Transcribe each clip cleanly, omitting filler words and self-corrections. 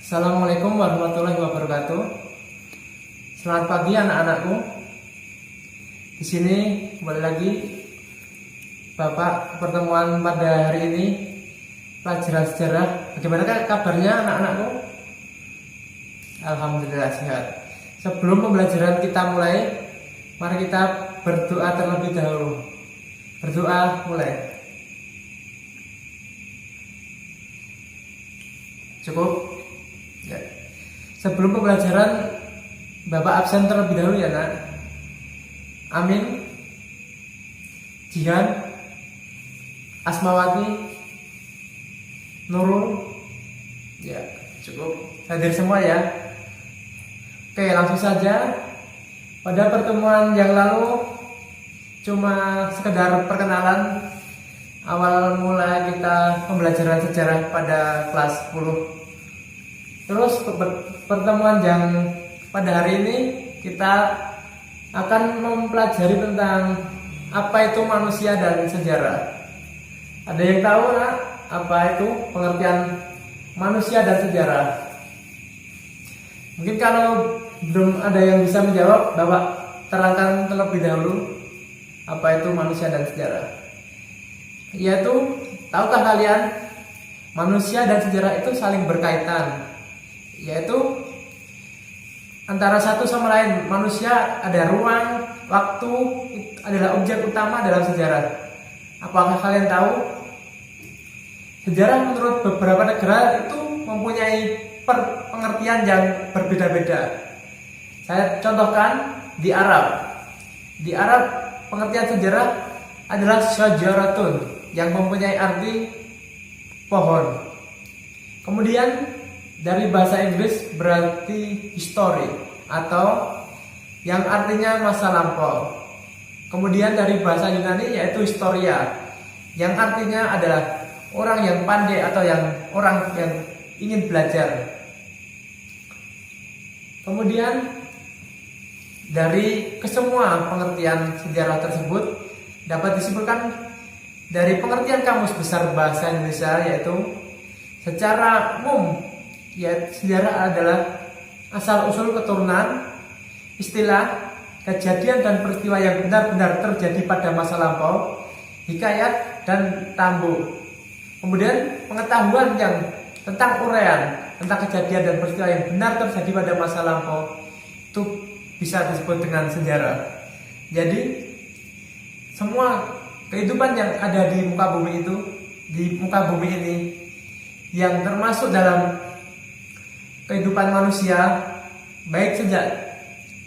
Assalamualaikum warahmatullahi wabarakatuh. Selamat pagi anak-anakku. Di sini kembali lagi Bapak pertemuan pada hari ini pelajaran sejarah. Bagaimana kabarnya anak-anakku? Alhamdulillah sehat. Sebelum pembelajaran kita mulai, mari kita berdoa terlebih dahulu. Berdoa mulai. Cukup? Ya. Sebelum pembelajaran, Bapak absen terlebih dahulu ya nak. Amin, Jihan, Asmawati, Nurul. Ya, cukup. Hadir semua ya. Oke, langsung saja. Pada pertemuan yang lalu cuma sekedar perkenalan awal mula kita pembelajaran sejarah pada kelas 10. Terus pertemuan yang pada hari ini kita akan mempelajari tentang apa itu manusia dan sejarah. Ada yang tahu nak apa itu pengertian manusia dan sejarah? Mungkin kalau belum ada yang bisa menjawab, Bapak terangkan terlebih dahulu apa itu manusia dan sejarah. Yaitu, tahukah kalian manusia dan sejarah itu saling berkaitan? Yaitu antara satu sama lain. Manusia ada ruang, waktu adalah objek utama dalam sejarah. Apakah kalian tahu? Sejarah menurut beberapa negara itu mempunyai pengertian yang berbeda-beda. Saya contohkan di Arab. Di Arab pengertian sejarah adalah syajaratun yang mempunyai arti pohon. Kemudian dari bahasa Inggris berarti history atau yang artinya masa lampau. Kemudian dari bahasa Yunani yaitu historia yang artinya adalah orang yang pandai atau orang yang ingin belajar. Kemudian dari kesemua pengertian sejarah tersebut dapat disimpulkan dari pengertian Kamus Besar Bahasa Indonesia, yaitu secara umum ya, sejarah adalah asal-usul keturunan, istilah, kejadian dan peristiwa yang benar-benar terjadi pada masa lampau, hikayat dan tambuh. Kemudian pengetahuan yang tentang uraian tentang kejadian dan peristiwa yang benar terjadi pada masa lampau itu bisa disebut dengan sejarah. Jadi semua kehidupan yang ada di muka bumi itu, di muka bumi ini, yang termasuk dalam kehidupan manusia, baik sejak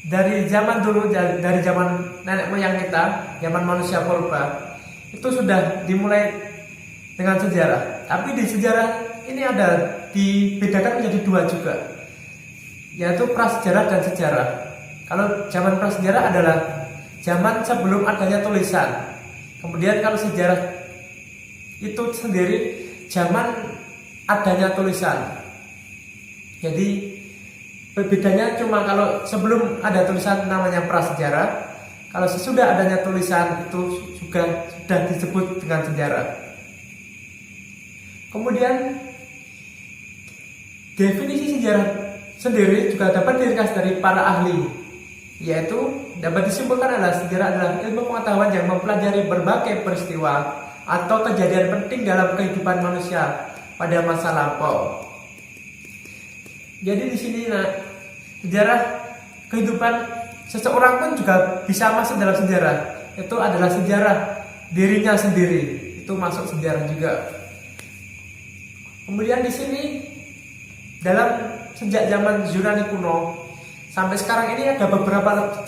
dari zaman dulu, dari zaman nenek moyang kita, zaman manusia purba, itu sudah dimulai dengan sejarah. Tapi di sejarah ini ada dibedakan menjadi dua juga, yaitu prasejarah dan sejarah. Kalau zaman prasejarah adalah zaman sebelum adanya tulisan. Kemudian kalau sejarah itu sendiri zaman adanya tulisan. Jadi bedanya cuma kalau sebelum ada tulisan namanya prasejarah, kalau sesudah adanya tulisan itu juga sudah disebut dengan sejarah. Kemudian definisi sejarah sendiri juga dapat diringkas dari para ahli, yaitu dapat disimpulkan adalah sejarah adalah ilmu pengetahuan yang mempelajari berbagai peristiwa atau kejadian penting dalam kehidupan manusia pada masa lampau. Jadi di sini sejarah kehidupan seseorang pun juga bisa masuk dalam sejarah. Itu adalah sejarah dirinya sendiri. Itu masuk sejarah juga. Kemudian di sini dalam sejak zaman Yunani kuno sampai sekarang ini ada beberapa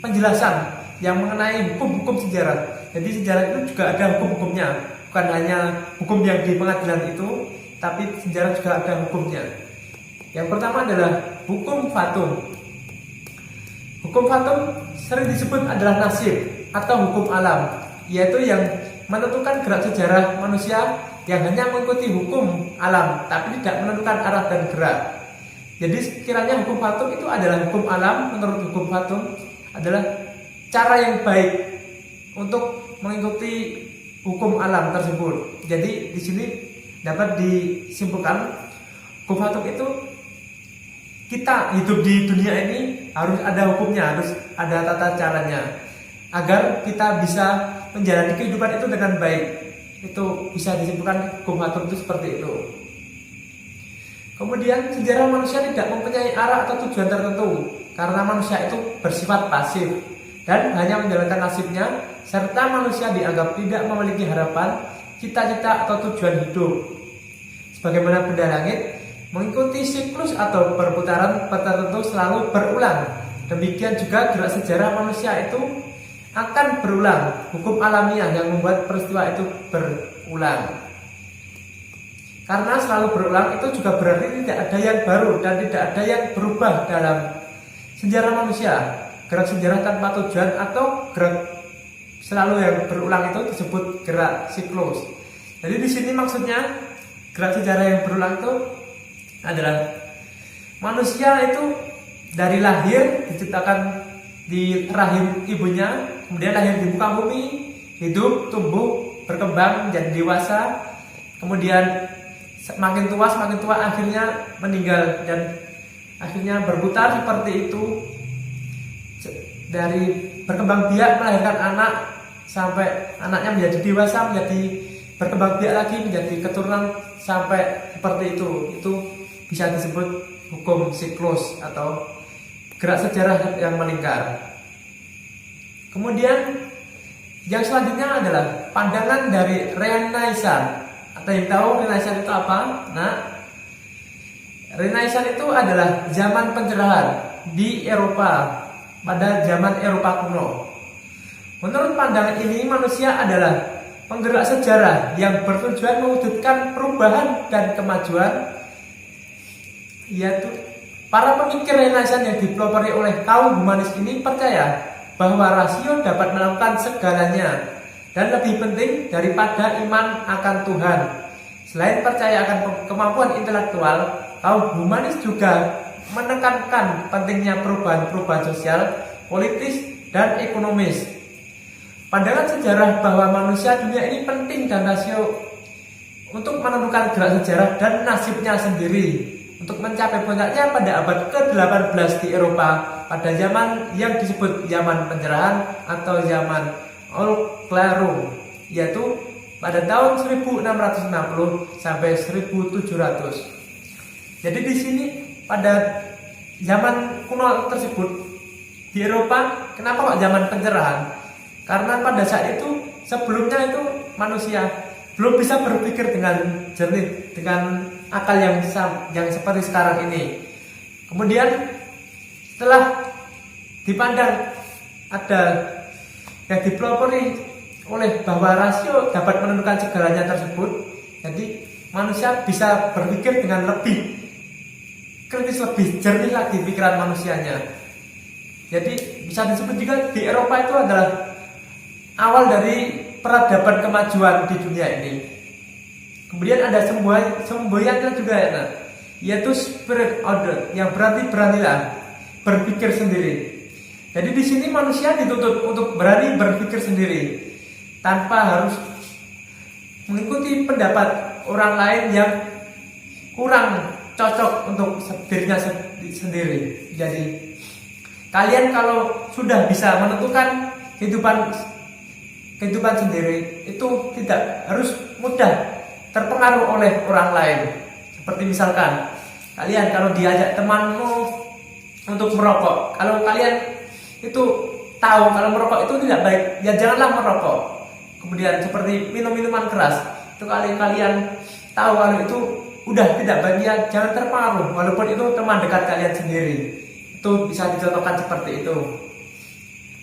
penjelasan yang mengenai hukum-hukum sejarah. Jadi sejarah itu juga ada hukum-hukumnya, bukan hanya hukum yang di pengadilan itu, tapi sejarah juga ada hukumnya. Yang pertama adalah hukum fatum. Hukum fatum sering disebut adalah nasib atau hukum alam, yaitu yang menentukan gerak sejarah manusia yang hanya mengikuti hukum alam, tapi tidak menentukan arah dan gerak. Jadi sekiranya hukum fatum itu adalah hukum alam, menurut hukum fatum adalah cara yang baik untuk mengikuti hukum alam tersebut. Jadi di sini dapat disimpulkan hukum fatum itu kita hidup di dunia ini harus ada hukumnya, harus ada tata caranya agar kita bisa menjalani kehidupan itu dengan baik. Itu bisa disebutkan hukum atur itu seperti itu. Kemudian sejarah manusia tidak mempunyai arah atau tujuan tertentu karena manusia itu bersifat pasif dan hanya menjalankan nasibnya, serta manusia dianggap tidak memiliki harapan, cita-cita atau tujuan hidup. Sebagaimana benda langit mengikuti siklus atau perputaran tertentu selalu berulang. Demikian juga gerak sejarah manusia itu akan berulang. Hukum alamiah yang membuat peristiwa itu berulang. Karena selalu berulang itu juga berarti tidak ada yang baru dan tidak ada yang berubah dalam sejarah manusia. Gerak sejarah tanpa tujuan atau gerak selalu yang berulang itu disebut gerak siklus. Jadi di sini maksudnya gerak sejarah yang berulang itu adalah manusia itu dari lahir diciptakan di rahim ibunya, kemudian lahir di muka bumi, hidup, tumbuh, berkembang menjadi dewasa, kemudian semakin tua akhirnya meninggal dan akhirnya berputar seperti itu, dari berkembang biak melahirkan anak sampai anaknya menjadi dewasa, menjadi berkembang biak lagi menjadi keturunan sampai seperti itu. Itu bisa disebut hukum siklus atau gerak sejarah yang melingkar. Kemudian yang selanjutnya adalah pandangan dari Renaissance. Atau yang tahu Renaissance itu apa? Nah, Renaissance itu adalah zaman pencerahan di Eropa pada zaman Eropa kuno. Menurut pandangan ini, manusia adalah penggerak sejarah yang bertujuan mewujudkan perubahan dan kemajuan, yaitu para pemikir Renaissance yang dipelopori oleh kaum humanis ini percaya bahwa rasio dapat melakukan segalanya dan lebih penting daripada iman akan Tuhan. Selain percaya akan kemampuan intelektual, kaum humanis juga menekankan pentingnya perubahan-perubahan sosial, politis, dan ekonomis. Pandangan sejarah bahwa manusia dunia ini penting dan rasio untuk menentukan gerak sejarah dan nasibnya sendiri untuk mencapai puncaknya pada abad ke-18 di Eropa pada zaman yang disebut zaman pencerahan atau zaman Al-Clarum, yaitu pada tahun 1660 sampai 1700. Jadi di sini pada zaman kuno tersebut di Eropa, kenapa kok zaman pencerahan? Karena pada saat itu sebelumnya itu manusia belum bisa berpikir dengan jernih, dengan akal yang seperti sekarang ini. Kemudian setelah dipandang ada yang dipelopori oleh bahwa rasio dapat menentukan segalanya tersebut, jadi manusia bisa berpikir dengan lebih kritis, lebih jernih lagi pikiran manusianya. Jadi bisa disebut juga di Eropa itu adalah awal dari peradaban kemajuan di dunia ini. Kemudian ada semboyannya juga ya, yaitu spirit order, yang berarti beranilah berpikir sendiri. Jadi di sini manusia dituntut untuk berani berpikir sendiri tanpa harus mengikuti pendapat orang lain yang kurang cocok untuk dirinya sendiri. Jadi kalian kalau sudah bisa menentukan kehidupan sendiri, itu tidak harus mudah terpengaruh oleh orang lain. Seperti misalkan kalian kalau diajak temanmu untuk merokok, kalau kalian itu tahu kalau merokok itu tidak baik, ya janganlah merokok. Kemudian seperti minum-minuman keras, itu kalian tahu kalau itu udah tidak baik, ya jangan terpengaruh walaupun itu teman dekat kalian sendiri. Itu bisa dicontohkan seperti itu.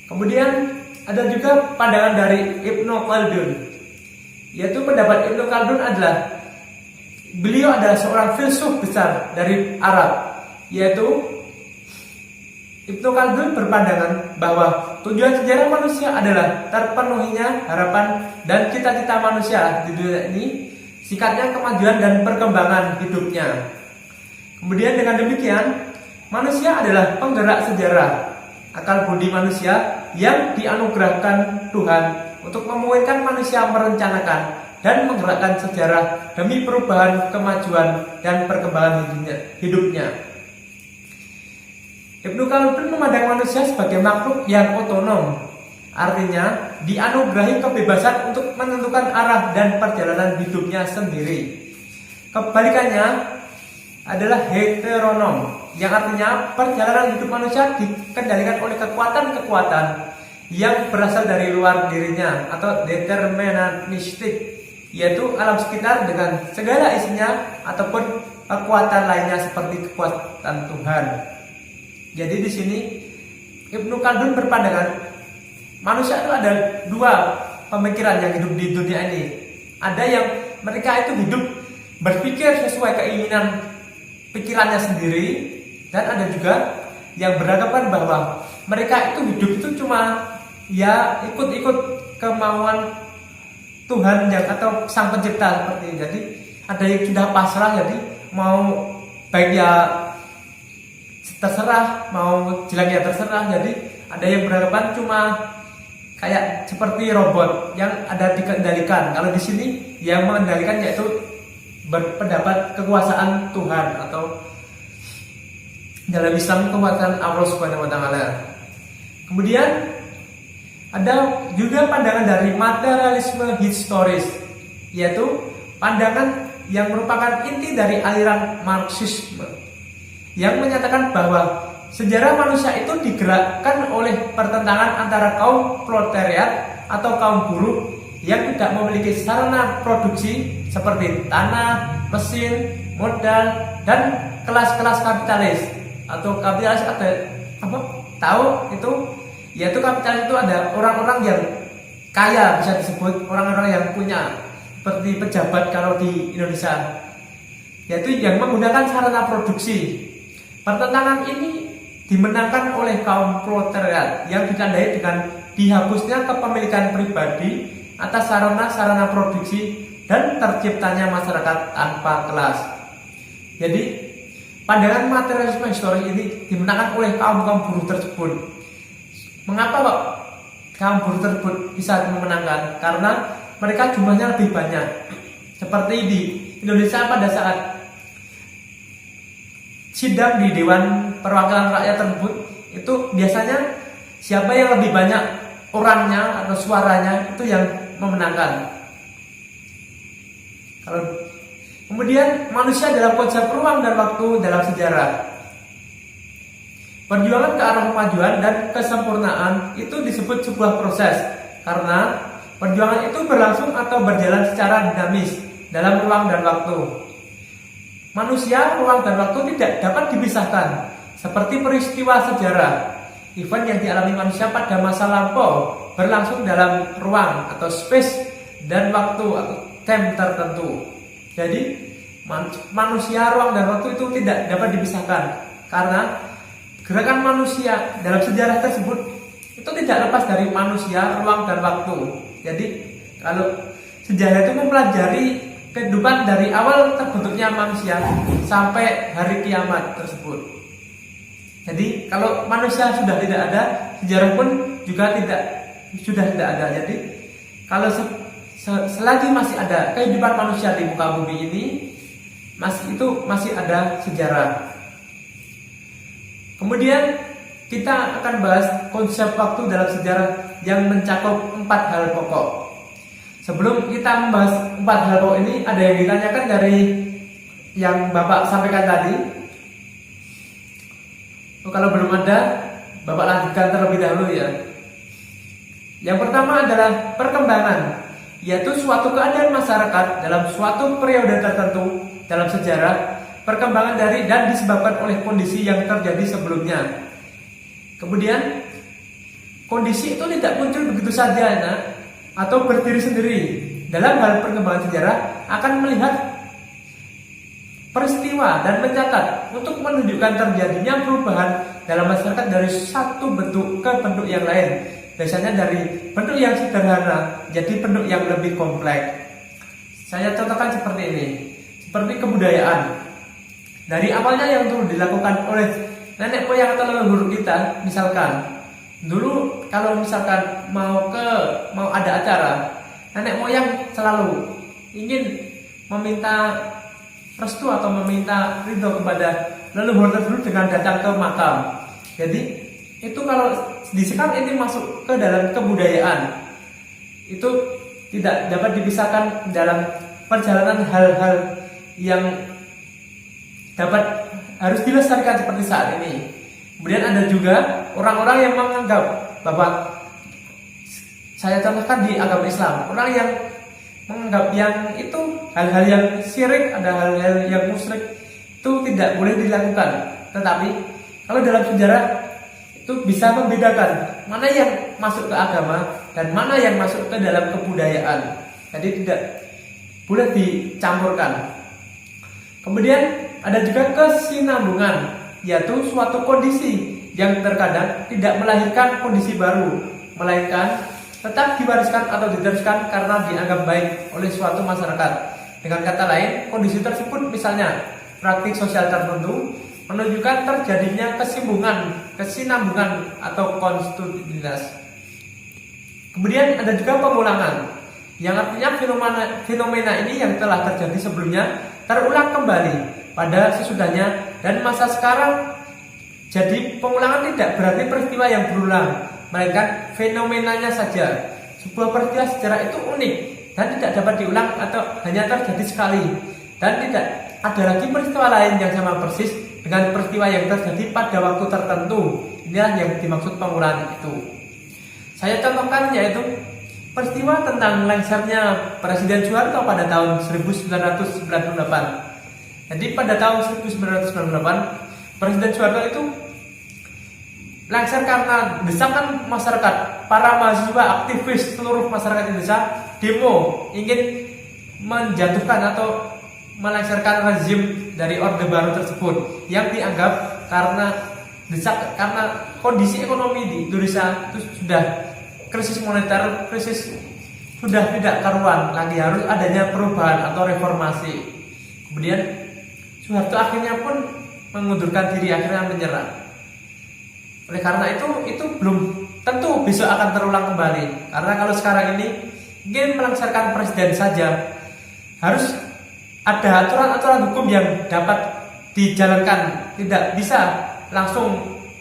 Kemudian ada juga pandangan dari Ibnu Khaldun, yaitu pendapat Ibnu Khaldun adalah beliau adalah seorang filsuf besar dari Arab, yaitu Ibnu Khaldun berpandangan bahwa tujuan sejarah manusia adalah terpenuhinya harapan dan cita-cita manusia di dunia ini, sikatnya kemajuan dan perkembangan hidupnya. Kemudian dengan demikian, manusia adalah penggerak sejarah, akal budi manusia yang dianugerahkan Tuhan untuk memungkinkan manusia merencanakan dan menggerakkan sejarah demi perubahan, kemajuan, dan perkembangan hidupnya. Ibnu Khaldun memandang manusia sebagai makhluk yang otonom, artinya dianugerahi kebebasan untuk menentukan arah dan perjalanan hidupnya sendiri. Kebalikannya adalah heteronom, yang artinya perjalanan hidup manusia dikendalikan oleh kekuatan-kekuatan yang berasal dari luar dirinya, atau deterministik, yaitu alam sekitar dengan segala isinya ataupun kekuatan lainnya seperti kekuatan Tuhan. Jadi di sini Ibnu Khaldun berpandangan manusia itu ada dua pemikiran yang hidup di dunia ini. Ada yang mereka itu hidup berpikir sesuai keinginan pikirannya sendiri, dan ada juga yang beranggapan bahwa mereka itu hidup itu cuma ya ikut-ikut kemauan Tuhan yang atau Sang Pencipta seperti ini. Jadi ada yang sudah pasrah, jadi mau baik ya terserah, mau jelek ya terserah. Jadi ada yang beranggapan cuma kayak seperti robot yang ada dikendalikan. Kalau di sini yang mengendalikan yaitu berpendapat kekuasaan Tuhan, atau dalam Islam kekuasaan Allah Subhanahu wa taala. Kemudian ada juga pandangan dari materialisme historis, yaitu pandangan yang merupakan inti dari aliran Marxisme, yang menyatakan bahwa sejarah manusia itu digerakkan oleh pertentangan antara kaum proletariat atau kaum buruh yang tidak memiliki sarana produksi seperti tanah, mesin, modal, dan kelas-kelas kapitalis. Atau kapitalis ada apa? Tahu itu? Yaitu kapitalis itu ada orang-orang yang kaya, bisa disebut orang-orang yang punya, seperti pejabat kalau di Indonesia, yaitu yang menggunakan sarana produksi. Pertentangan ini dimenangkan oleh kaum proletariat yang ditandai dengan dihapusnya kepemilikan pribadi atas sarana-sarana produksi dan terciptanya masyarakat tanpa kelas. Jadi pandangan materialisme historis ini dimenangkan oleh kaum-kaum buruh tersebut. Mengapa kok kaum buruh tersebut bisa memenangkan? Karena mereka jumlahnya lebih banyak. Seperti di Indonesia pada saat sidang di Dewan Perwakilan Rakyat tersebut, itu biasanya siapa yang lebih banyak orangnya atau suaranya itu yang memenangkan. Kalau kemudian manusia dalam konsep ruang dan waktu dalam sejarah, perjuangan ke arah kemajuan dan kesempurnaan itu disebut sebuah proses, karena perjuangan itu berlangsung atau berjalan secara dinamis dalam ruang dan waktu. Manusia, ruang dan waktu tidak dapat dipisahkan, seperti peristiwa sejarah. Event yang dialami manusia pada masa lampau berlangsung dalam ruang atau space dan waktu atau time tertentu. Jadi manusia, ruang dan waktu itu tidak dapat dipisahkan, karena gerakan manusia dalam sejarah tersebut itu tidak lepas dari manusia, ruang dan waktu. Jadi kalau sejarah itu mempelajari kehidupan dari awal terbentuknya manusia sampai hari kiamat tersebut. Jadi kalau manusia sudah tidak ada, sejarah pun juga sudah tidak ada. Jadi kalau selagi masih ada kehidupan manusia di muka bumi ini, masih ada sejarah. Kemudian kita akan bahas konsep waktu dalam sejarah yang mencakup 4 hal pokok. Sebelum kita membahas 4 hal pokok ini, ada yang ditanyakan dari yang Bapak sampaikan tadi. Kalau belum ada, Bapak lanjutkan terlebih dahulu ya. Yang pertama adalah perkembangan, yaitu suatu keadaan masyarakat dalam suatu periode tertentu dalam sejarah. Perkembangan dari dan disebabkan oleh kondisi yang terjadi sebelumnya. Kemudian kondisi itu tidak muncul begitu saja atau berdiri sendiri. Dalam hal perkembangan sejarah akan melihat peristiwa dan mencatat untuk menunjukkan terjadinya perubahan dalam masyarakat dari satu bentuk ke bentuk yang lain. Biasanya dari bentuk yang sederhana jadi bentuk yang lebih kompleks. Saya contohkan seperti ini. Seperti kebudayaan. Dari awalnya yang dulu dilakukan oleh nenek moyang atau leluhur kita, misalkan dulu kalau misalkan mau ada acara, nenek moyang selalu ingin meminta restu atau meminta ridho kepada leluhur tersebut dengan datang ke makam. Jadi itu kalau disekap ini masuk ke dalam kebudayaan, itu tidak dapat dipisahkan dalam perjalanan hal-hal yang harus dilestarikan seperti saat ini. Kemudian ada juga orang-orang yang menganggap bahwa, saya contohkan di agama Islam, orang yang menganggap yang itu hal-hal yang syirik, ada hal-hal yang musyrik itu tidak boleh dilakukan. Tetapi kalau dalam sejarah itu bisa membedakan mana yang masuk ke agama dan mana yang masuk ke dalam kebudayaan. Jadi tidak boleh dicampurkan. Kemudian ada juga kesinambungan, yaitu suatu kondisi yang terkadang tidak melahirkan kondisi baru, melainkan tetap diwariskan atau diteruskan karena dianggap baik oleh suatu masyarakat. Dengan kata lain, kondisi tersebut misalnya praktik sosial tertentu menunjukkan terjadinya kesinambungan atau konstitutivitas. Kemudian ada juga pengulangan, yang artinya fenomena ini yang telah terjadi sebelumnya terulang kembali pada sesudahnya dan masa sekarang. Jadi pengulangan tidak berarti peristiwa yang berulang, melainkan fenomenanya saja. Sebuah peristiwa sejarah itu unik dan tidak dapat diulang atau hanya terjadi sekali, dan tidak ada lagi peristiwa lain yang sama persis dengan peristiwa yang terjadi pada waktu tertentu. Inilah yang dimaksud pengulangan itu. Saya contohkan yaitu peristiwa tentang lengsernya Presiden Soeharto pada tahun 1998. Jadi pada tahun 1998 Presiden Soeharto itu lengser karena desakan masyarakat. Para mahasiswa aktivis seluruh masyarakat Indonesia demo ingin menjatuhkan atau melengsarkan rezim dari Orde Baru tersebut, yang dianggap karena kondisi ekonomi di Indonesia itu sudah krisis moneter, krisis sudah tidak karuan lagi, harus adanya perubahan atau reformasi. Kemudian Soeharto akhirnya pun mengundurkan diri, akhirnya menyerah. Oleh karena itu belum tentu besok akan terulang kembali. Karena kalau sekarang ini ingin melengsarkan presiden saja, harus ada aturan-aturan hukum yang dapat dijalankan. Tidak bisa langsung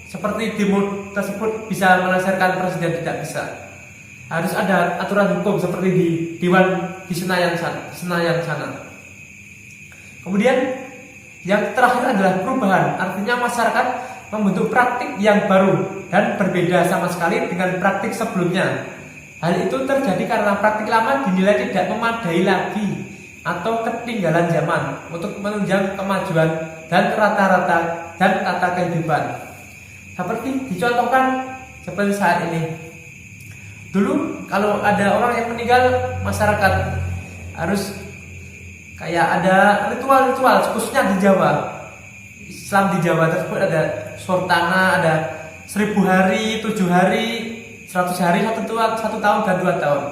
seperti demo tersebut bisa melengsarkan presiden, tidak bisa. Harus ada aturan hukum seperti di Dewan di Senayan sana. Kemudian yang terakhir adalah perubahan, artinya masyarakat membentuk praktik yang baru dan berbeda sama sekali dengan praktik sebelumnya. Hal itu terjadi karena praktik lama dinilai tidak memadai lagi atau ketinggalan zaman untuk menunjang kemajuan dan rata-rata dan tata kehidupan. Seperti dicontohkan seperti saat ini. Dulu kalau ada orang yang meninggal, masyarakat harus kayak ada ritual-ritual, khususnya di Jawa. Islam di Jawa tersebut ada sortana, ada 1000 hari, 7 hari, 100 hari, 1 tahun dan 2 tahun.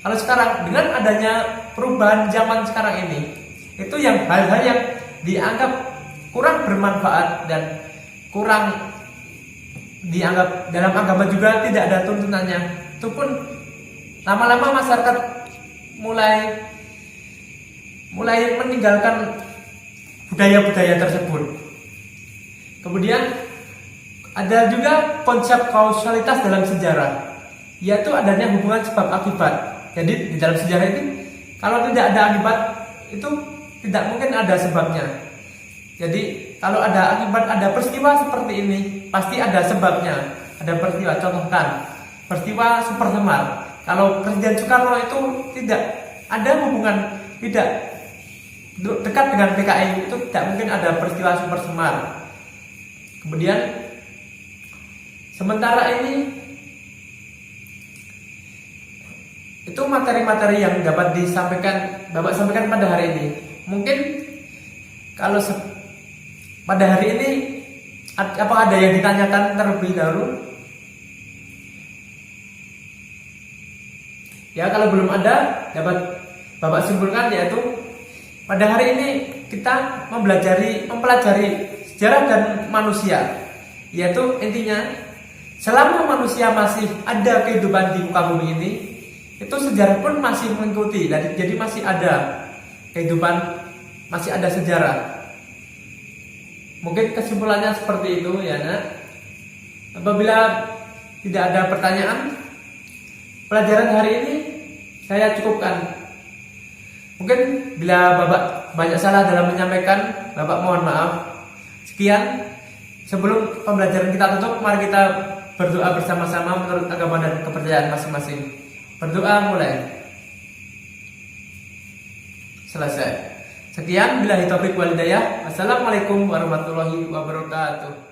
Kalau sekarang dengan adanya perubahan zaman sekarang ini, itu yang hal-hal yang dianggap kurang bermanfaat dan kurang dianggap dalam agama juga tidak ada tuntunannya. Itu pun lama-lama masyarakat mulai meninggalkan budaya-budaya tersebut. Kemudian ada juga konsep kausalitas dalam sejarah, yaitu adanya hubungan sebab akibat. Jadi di dalam sejarah itu kalau tidak ada akibat itu tidak mungkin ada sebabnya. Jadi kalau ada akibat, ada peristiwa seperti ini, pasti ada sebabnya. Ada peristiwa, contohkan peristiwa Super Semar. Kalau Presiden Soekarno itu tidak ada hubungan, tidak dekat dengan PKI, itu tidak mungkin ada peristiwa Super Semar. Kemudian sementara ini itu materi-materi yang dapat Bapak sampaikan pada hari ini. Mungkin kalau pada hari ini apakah ada yang ditanyakan terlebih dahulu? Ya, kalau belum ada, dapat Bapak simpulkan, yaitu pada hari ini kita mempelajari sejarah dan manusia, yaitu intinya selama manusia masih ada kehidupan di muka bumi ini, itu sejarah pun masih mengikuti. Jadi masih ada kehidupan, masih ada sejarah. Mungkin kesimpulannya seperti itu ya, Nak. Apabila tidak ada pertanyaan, pelajaran hari ini saya cukupkan. Mungkin bila Bapak banyak salah dalam menyampaikan, Bapak mohon maaf. Sekian. Sebelum pembelajaran kita tutup, mari kita berdoa bersama-sama menurut agama dan kepercayaan masing-masing. Berdoa mulai. Selesai. Sekian, billahi taufiq wal hidayah. Assalamualaikum warahmatullahi wabarakatuh.